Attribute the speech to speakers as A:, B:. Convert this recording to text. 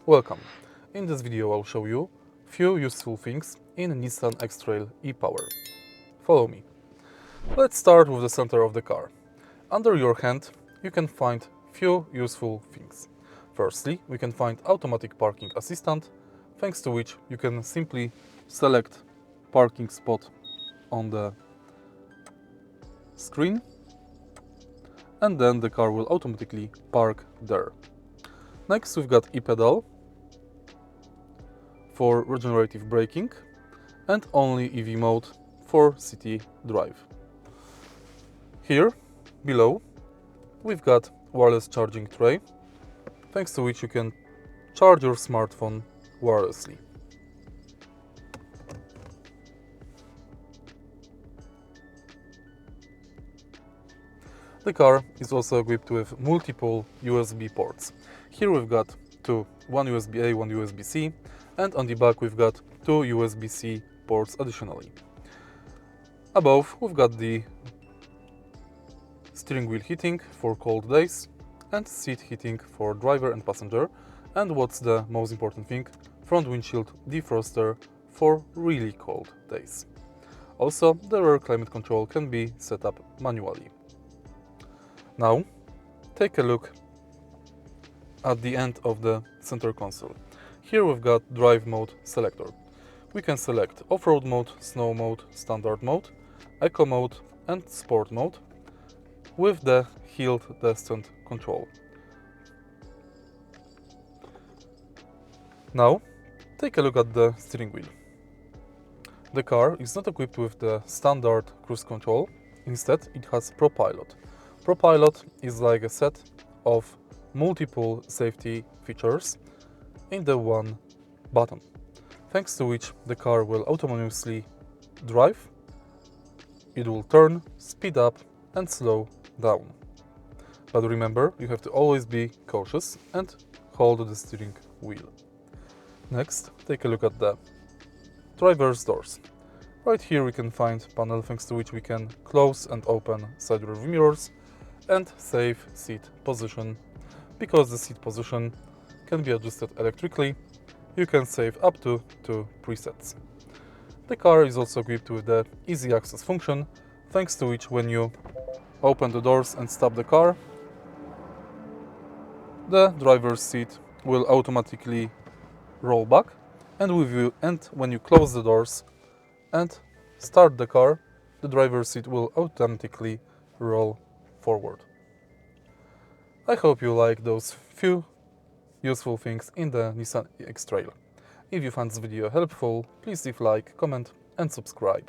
A: Welcome. In this video I'll show you few useful things in Nissan X-Trail e-Power. Follow me. Let's start with the center of the car. Under your hand you can find few useful things. Firstly, we can find automatic parking assistant, thanks to which you can simply select parking spot on the screen and then the car will automatically park there. Next we've got e-pedal for regenerative braking and only EV mode for city drive. Here below we've got wireless charging tray, thanks to which you can charge your smartphone wirelessly. The car is also equipped with multiple USB ports. Here we've got two, one USB-A, one USB-C, and on the back we've got two USB-C ports additionally. Above we've got the steering wheel heating for cold days and seat heating for driver and passenger, and what's the most important thing, front windshield defroster for really cold days. Also, the rear climate control can be set up manually. Now, take a look at the end of the center console. Here we've got drive mode selector. We can select off-road mode, snow mode, standard mode, eco mode and sport mode with the hill descent control. Now, take a look at the steering wheel. The car is not equipped with the standard cruise control, instead it has ProPILOT. ProPILOT is like a set of multiple safety features in the one button, thanks to which the car will autonomously drive, it will turn, speed up and slow down. But remember, you have to always be cautious and hold the steering wheel. Next, take a look at the driver's doors. Right here we can find panel thanks to which we can close and open side rear mirrors and save seat position. Because the seat position can be adjusted electrically, you can save up to 2 presets. The car is also equipped with the easy access function, thanks to which when you open the doors and stop the car, the driver's seat will automatically roll back, and when you close the doors and start the car, the driver's seat will automatically roll forward. I hope you like those few useful things in the Nissan X-Trail. If you found this video helpful, please leave a like, comment and subscribe.